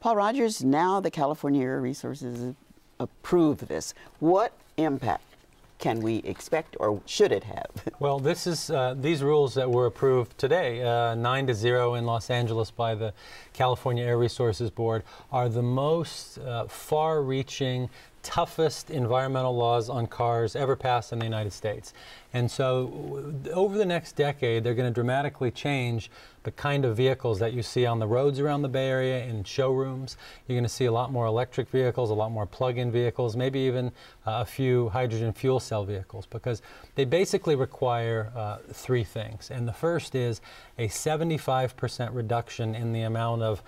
Paul Rogers, now the California Air Resources approved this. What impact can we expect, or should it have? Well, this is these rules that were approved today, 9-0 in Los Angeles by the California Air Resources Board, are the most far-reaching, toughest environmental laws on cars ever passed in the United States. And so over the next decade, they're going to dramatically change the kind of vehicles that you see on the roads around the Bay Area, in showrooms. You're going to see a lot more electric vehicles, a lot more plug-in vehicles, maybe even a few hydrogen fuel cell vehicles, because they basically require three things. And the first is a 75% reduction in the amount of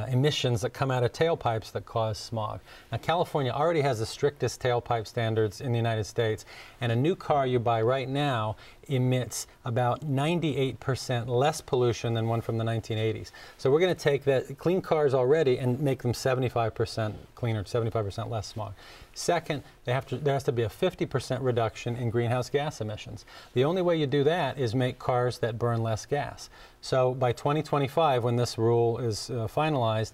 emissions that come out of tailpipes that cause smog. Now, California already has the strictest tailpipe standards in the United States, and a new car you buy right now emits about 98% less pollution than one from the 1980s. So we're going to take that clean cars already and make them 75% cleaner, 75% less smog. Second, there has to be a 50% reduction in greenhouse gas emissions. The only way you do that is make cars that burn less gas. So by 2025, when this rule is finalized,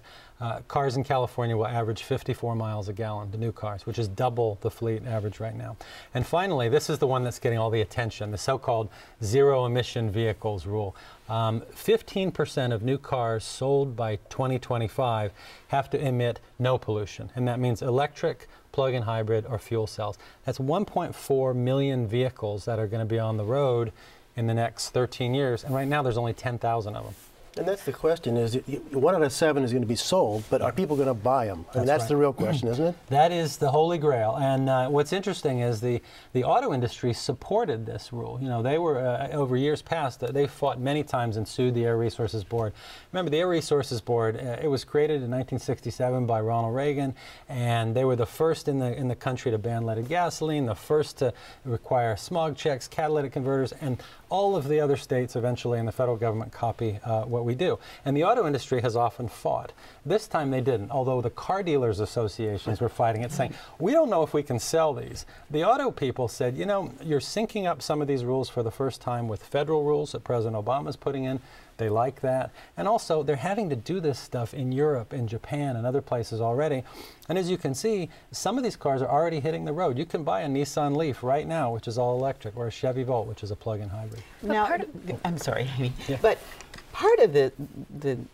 cars in California will average 54 miles a gallon, the new cars, which is double the fleet average right now. And finally, this is the one that's getting all the attention, the so-called zero-emission vehicles rule. 15% of new cars sold by 2025 have to emit no pollution, and that means electric, plug-in hybrid, or fuel cells. That's 1.4 million vehicles that are going to be on the road in the next 13 years, and right now there's only 10,000 of them. And that's the question, is 1 out of 7 is going to be sold, but are people going to buy them? I mean, that's right. The real question, isn't it? That is the holy grail. And what's interesting is the auto industry supported this rule. You know, they were, over years past, they fought many times and sued the Air Resources Board. Remember, the Air Resources Board, it was created in 1967 by Ronald Reagan, and they were the first in the country to ban leaded gasoline, the first to require smog checks, catalytic converters, and all of the other states eventually and the federal government copy what we do. And the auto industry has often fought. This time they didn't, although the car dealers associations were fighting it, saying, we don't know if we can sell these. The auto people said, you know, you're syncing up some of these rules for the first time with federal rules that President Obama is putting in. They like that. And also, they're having to do this stuff in Europe, in Japan, and other places already. And as you can see, some of these cars are already hitting the road. You can buy a Nissan Leaf right now, which is all electric, or a Chevy Volt, which is a plug-in hybrid. Now, I'm sorry, Amy, but part of the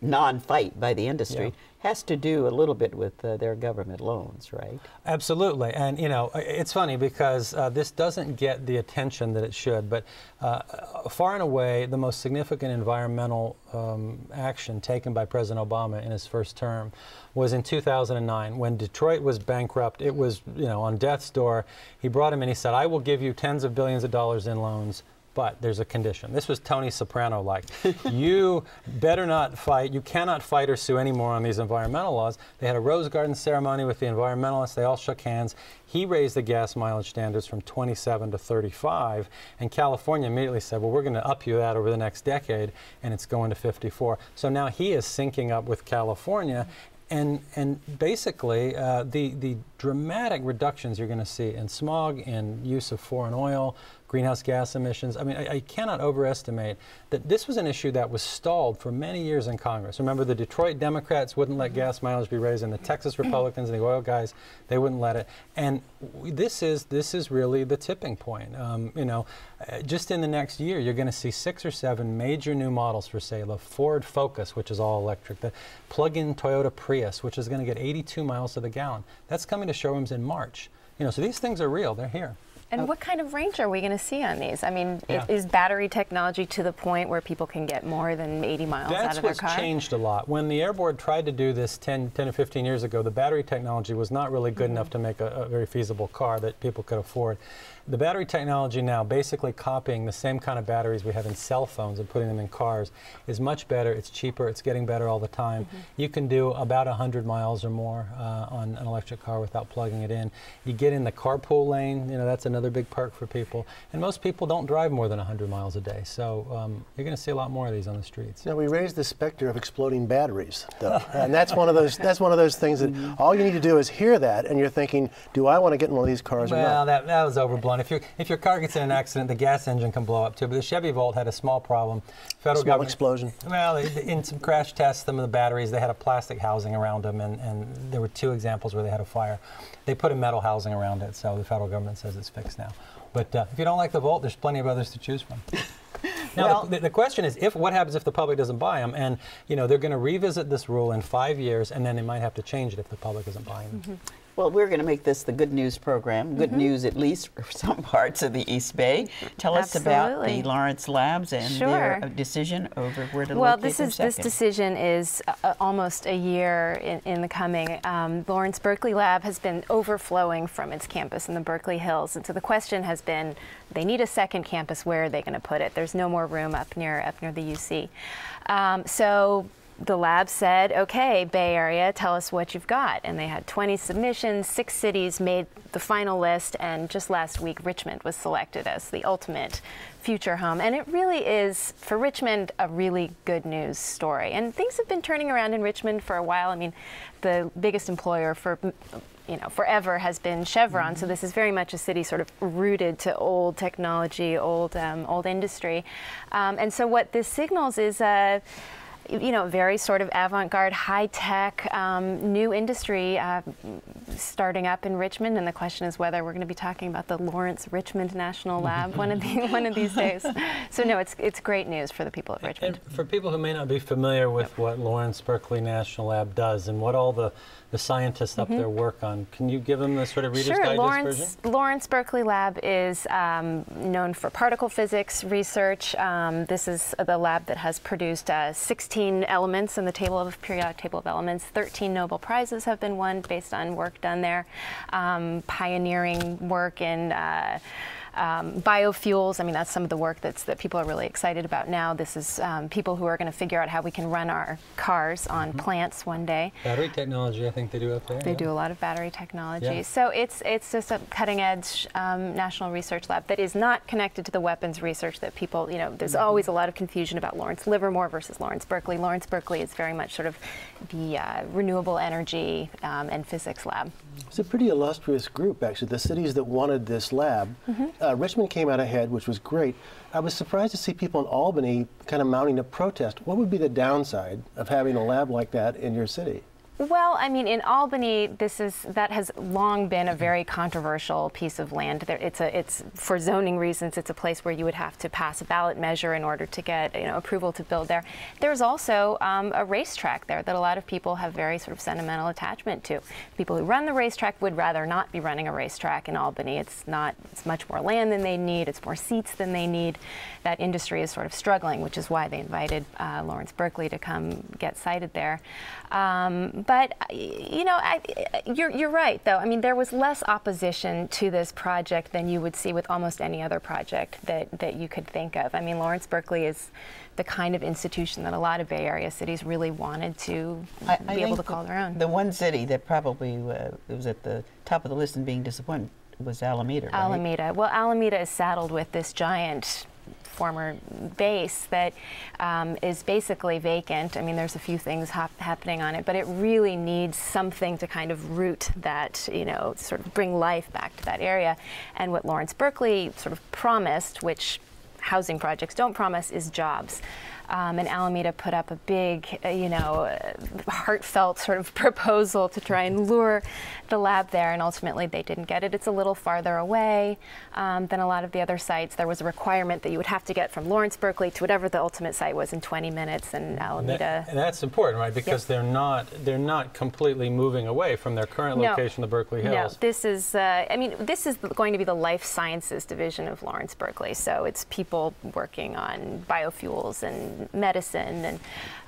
non-fight by the industry has to do a little bit with their government loans, right? Absolutely. And, you know, it's funny because this doesn't get the attention that it should, but far and away, the most significant environmental action taken by President Obama in his first term was in 2009 when Detroit was bankrupt. It was, you know, on death's door. He brought him in, he said, I will give you tens of billions of dollars in loans, but there's a condition. This was Tony Soprano-like. You better not fight. You cannot fight or sue anymore on these environmental laws. They had a Rose Garden ceremony with the environmentalists. They all shook hands. He raised the gas mileage standards from 27 to 35, and California immediately said, well, we're going to up you that over the next decade, and it's going to 54. So now he is syncing up with California. And basically, the dramatic reductions you're going to see in smog, in use of foreign oil, greenhouse gas emissions. I mean, I cannot overestimate that this was an issue that was stalled for many years in Congress. Remember, the Detroit Democrats wouldn't let gas mileage be raised, and the Texas Republicans and the oil guys, they wouldn't let it. And this is really the tipping point. You know, just in the next year, you're going to see 6 or 7 major new models for sale. The Ford Focus, which is all electric, the plug-in Toyota Prius, which is going to get 82 miles to the gallon. That's coming to showrooms in March. You know, so these things are real. They're here. And what kind of range are we going to see on these? I mean, is battery technology to the point where people can get more than 80 miles out of their car? That's what's changed a lot. When the Air Board tried to do this 10 or 15 years ago, the battery technology was not really good enough to make a very feasible car that people could afford. The battery technology now, basically copying the same kind of batteries we have in cell phones and putting them in cars, is much better. It's cheaper. It's getting better all the time. You can do about 100 miles or more on an electric car without plugging it in. You get in the carpool lane. You know, that's another big perk for people. And most people don't drive more than 100 miles a day. So you're going to see a lot more of these on the streets. Now, we raised the specter of exploding batteries, though. And that's one of those things that all you need to do is hear that, and you're thinking, do I want to get in one of these cars or not? Well, that was overblown. blunt. If your car gets in an accident, the gas engine can blow up too. But the Chevy Volt had a small problem. Federal government explosion. Well, in some crash tests, some of the batteries, they had a plastic housing around them, and there were 2 examples where they had a fire. They put a metal housing around it, so the federal government says it's fixed now. But if you don't like the Volt, there's plenty of others to choose from. Now, the question is, what happens if the public doesn't buy them? And, you know, they're going to revisit this rule in 5 years, and then they might have to change it if the public isn't buying them. Mm-hmm. Well, we're going to make this the good news program. Good news, at least for some parts of the East Bay. Tell us about the Lawrence Labs and their decision over where to locate their second. This decision is almost a year in the coming. Lawrence Berkeley Lab has been overflowing from its campus in the Berkeley Hills, and so the question has been, they need a second campus. Where are they going to put it? There's no more room up near the UC. So the lab said, okay, Bay Area, tell us what you've got. And they had 20 submissions, 6 cities made the final list, and just last week Richmond was selected as the ultimate future home. And it really is, for Richmond, a really good news story. And things have been turning around in Richmond for a while. I mean, the biggest employer for forever has been Chevron. So this is very much a city sort of rooted to old technology, old industry. And so what this signals is very sort of avant-garde, high-tech, new industry starting up in Richmond, and the question is whether we're going to be talking about the Lawrence Richmond National Lab one of these days. So no, it's great news for the people of Richmond. And for people who may not be familiar with what Lawrence Berkeley National Lab does and what all the scientists up there work on, can you give them the sort of Reader's Digest version? Lawrence Berkeley Lab is known for particle physics research. This is the lab that has produced 16 elements in the periodic table of elements. 13 Nobel Prizes have been won based on work done there. Pioneering work in biofuels. I mean, that's some of the work that people are really excited about now. This is people who are going to figure out how we can run our cars on plants one day. Battery technology, I think they do up there. They do a lot of battery technology. So it's just a cutting-edge national research lab that is not connected to the weapons research that people, there's always a lot of confusion about Lawrence Livermore versus Lawrence Berkeley. Lawrence Berkeley is very much sort of the renewable energy and physics lab. It's a pretty illustrious group, actually, the cities that wanted this lab. Richmond came out ahead, which was great. I was surprised to see people in Albany kind of mounting a protest. What would be the downside of having a lab like that in your city? Well, I mean, in Albany, that has long been a very controversial piece of land. It's for zoning reasons. It's a place where you would have to pass a ballot measure in order to get approval to build there. There's also a racetrack there that a lot of people have very sort of sentimental attachment to. People who run the racetrack would rather not be running a racetrack in Albany. It's much more land than they need. It's more seats than they need. That industry is sort of struggling, which is why they invited Lawrence Berkeley to come get sited there. But you're right, though. I mean, there was less opposition to this project than you would see with almost any other project that you could think of. I mean, Lawrence Berkeley is the kind of institution that a lot of Bay Area cities really wanted to be able to call their own. The one city that probably was at the top of the list and being disappointed was Alameda, right? Alameda. Well, Alameda is saddled with this giant former base that is basically vacant. I mean, there's a few things happening on it, but it really needs something to kind of root that, sort of bring life back to that area. And what Lawrence Berkeley sort of promised, which housing projects don't promise, is jobs. And Alameda put up a big, heartfelt sort of proposal to try and lure the lab there, and ultimately they didn't get it. It's a little farther away than a lot of the other sites. There was a requirement that you would have to get from Lawrence Berkeley to whatever the ultimate site was in 20 minutes, and Alameda. And that's important, right? Because they're not completely moving away from their current location, the Berkeley Hills. No, this is, this is going to be the life sciences division of Lawrence Berkeley. So it's people working on biofuels and medicine,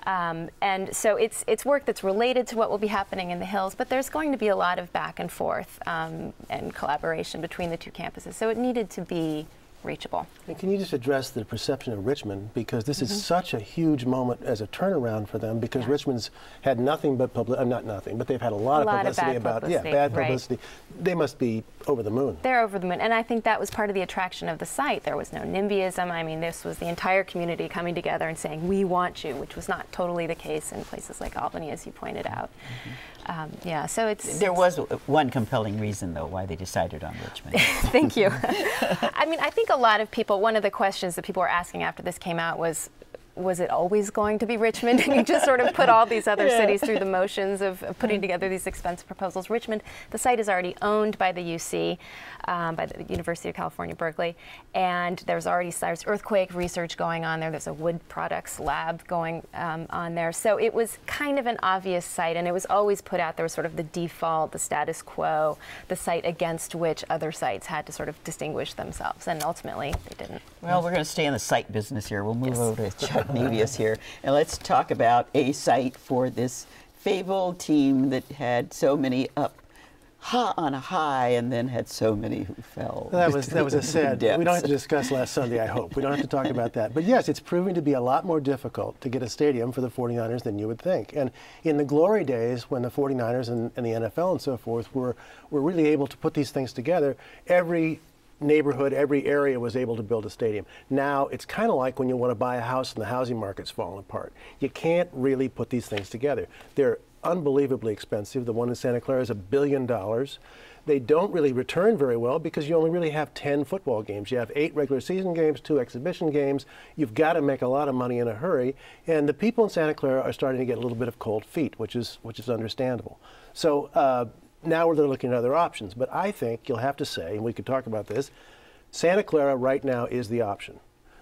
and so it's work that's related to what will be happening in the hills, but there's going to be a lot of back and forth and collaboration between the two campuses, so it needed to be reachable. And can you just address the perception of Richmond, because this is such a huge moment as a turnaround for them, because Richmond's had nothing but not nothing, but they've had a lot of publicity about bad publicity. Right. They must be over the moon. They're over the moon, and I think that was part of the attraction of the site. There was no NIMBYism. I mean, this was the entire community coming together and saying, "We want you," which was not totally the case in places like Albany, as you pointed out. Yeah, so There was one compelling reason, though, why they decided on Richmond. Thank you. I mean, I think a lot of people, one of the questions that people were asking after this came out was it always going to be Richmond? And you just sort of put all these other cities through the motions of putting together these expensive proposals. Richmond, the site is already owned by the UC, by the University of California, Berkeley, and there's earthquake research going on there. There's a wood products lab going on there. So it was kind of an obvious site, and it was always put out there was sort of the default, the status quo, the site against which other sites had to sort of distinguish themselves, and ultimately they didn't. Well, we're going to stay in the site business here. We'll move over to Chuck Nevius here, and let's talk about a site for this fabled team that had so many up on a high and then had so many who fell. That was a sad. depths. We don't have to discuss last Sunday, I hope. We don't have to talk about that. But yes, it's proving to be a lot more difficult to get a stadium for the 49ers than you would think. And in the glory days when the 49ers and the NFL and so forth were really able to put these things together, every neighborhood, every area was able to build a stadium. Now it's kind of like when you want to buy a house and the housing market's falling apart. You can't really put these things together. They're unbelievably expensive. The one in Santa Clara is $1 billion. They don't really return very well because you only really have 10 football games. You have 8 regular season games, 2 exhibition games. You've got to make a lot of money in a hurry. And the people in Santa Clara are starting to get a little bit of cold feet, which is understandable. So now they're looking at other options. But I think you'll have to say, and we could talk about this, Santa Clara right now is the option.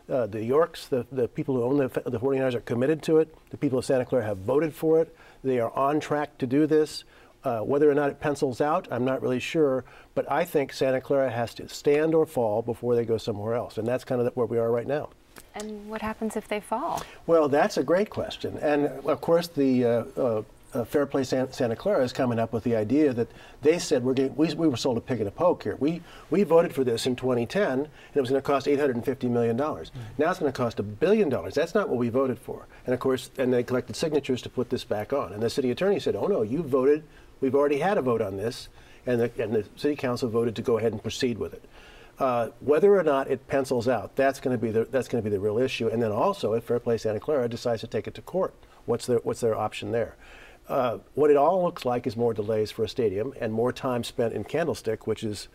The Yorks, the people who own the 49ers are committed to it. The people of Santa Clara have voted for it. They are on track to do this. Whether or not it pencils out, I'm not really sure. But I think Santa Clara has to stand or fall before they go somewhere else. And that's kind of where we are right now. And what happens if they fall? Well, that's a great question. And of course, the Fair Play Santa Clara is coming up with the idea that they said we were sold a pig in a poke here. We voted for this in 2010, and it was going to cost $850 million. Now it's going to cost $1 billion. That's not what we voted for. And of course, and they collected signatures to put this back on. And the city attorney said, "Oh no, you voted. We've already had a vote on this," and the city council voted to go ahead and proceed with it. Whether or not it pencils out, that's going to be the real issue. And then also, if Fair Play Santa Clara decides to take it to court, what's their option there? What it all looks like is more delays for a stadium and more time spent in Candlestick, which is,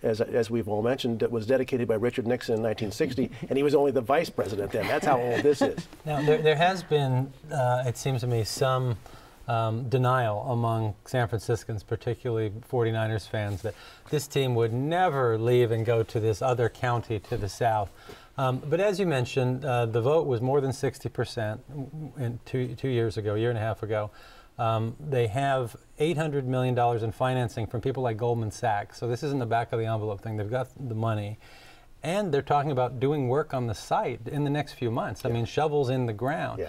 as we've all mentioned, it was dedicated by Richard Nixon in 1960, and he was only the vice president then. That's how old this is. Now, there has been, it seems to me, some denial among San Franciscans, particularly 49ers fans, that this team would never leave and go to this other county to the south. But as you mentioned, the vote was more than 60% two years ago, a year and a half ago. They have $800 million in financing from people like Goldman Sachs. So this isn't the back of the envelope thing. They've got the money. And they're talking about doing work on the site in the next few months. I mean, shovels in the ground. Yeah.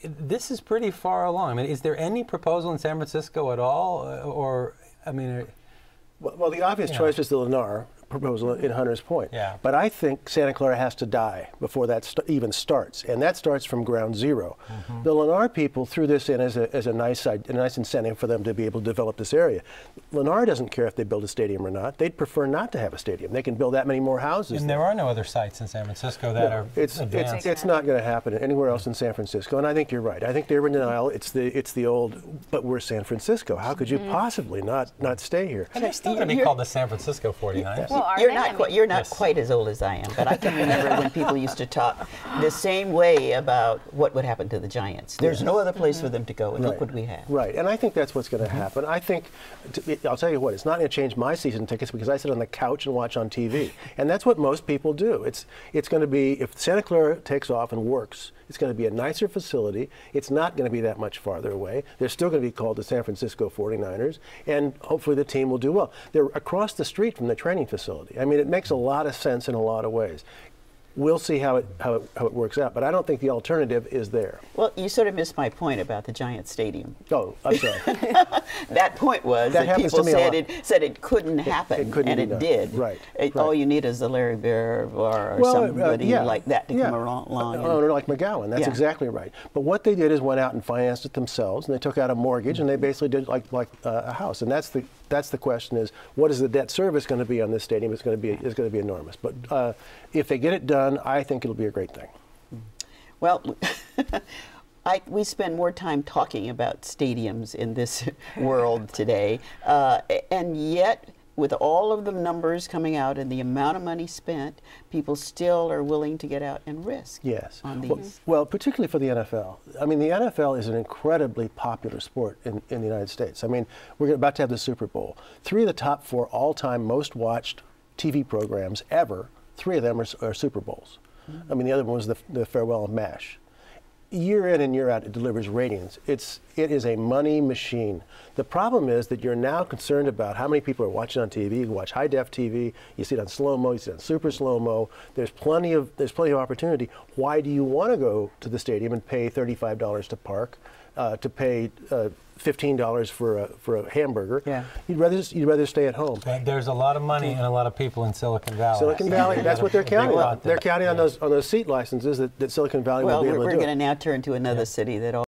This is pretty far along. I mean, is there any proposal in San Francisco at all? Or, I mean... Well, the obvious choice is the Lennar proposal in Hunter's Point. Yeah. But I think Santa Clara has to die before that even starts, and that starts from ground zero. The Lennar people threw this in as a nice incentive for them to be able to develop this area. Lennar doesn't care if they build a stadium or not. They'd prefer not to have a stadium. They can build that many more houses. And there are no other sites in San Francisco that are advanced. It's not going to happen anywhere else in San Francisco, and I think you're right. I think they're in denial. It's the old, but we're San Francisco. How could you possibly not stay here? And they're still going to be called the San Francisco 49ers. Well, you're not quite as old as I am, but I can remember when people used to talk the same way about what would happen to the Giants. There's no other place for them to go, and look what we have. Right, and I think that's what's going to happen. I think, I'll tell you what, it's not going to change my season tickets because I sit on the couch and watch on TV, and that's what most people do. It's going to be, if Santa Clara takes off and works, it's going to be a nicer facility. It's not going to be that much farther away. They're still going to be called the San Francisco 49ers, and hopefully the team will do well. They're across the street from the training facility. I mean, it makes a lot of sense in a lot of ways. We'll see how it works out, but I don't think the alternative is there. Well, you sort of missed my point about the giant stadium. Oh, I'm sorry. That point was that people said it couldn't happen, it couldn't and it did. Right. All you need is the Larry Bear or somebody like that to come along. Or like McGowan. That's exactly right. But what they did is went out and financed it themselves, and they took out a mortgage, and they basically did like a house. And that's the question: is what is the debt service going to be on this stadium? It's going to be enormous. But if they get it done, I think it'll be a great thing. Well, we spend more time talking about stadiums in this world today, and yet, with all of the numbers coming out and the amount of money spent, people still are willing to get out and risk on these. Well, particularly for the NFL. I mean, the NFL is an incredibly popular sport in the United States. I mean, we're about to have the Super Bowl. 3 of the top 4 all-time most watched TV programs ever, 3 of them are Super Bowls. I mean, the other one was the Farewell of MASH. Year in and year out, it delivers ratings. It is a money machine. The problem is that you're now concerned about how many people are watching on TV. You watch high-def TV. You see it on slow-mo. You see it on super slow-mo. There's plenty of opportunity. Why do you want to go to the stadium and pay $35 to park, to pay $15 for a hamburger? Yeah. You'd rather stay at home. There's a lot of money and a lot of people in Silicon Valley. Silicon Valley, that's what they're counting on. They're counting on those seat licenses that Silicon Valley will be able to do. Well, we're going to now turn to another city that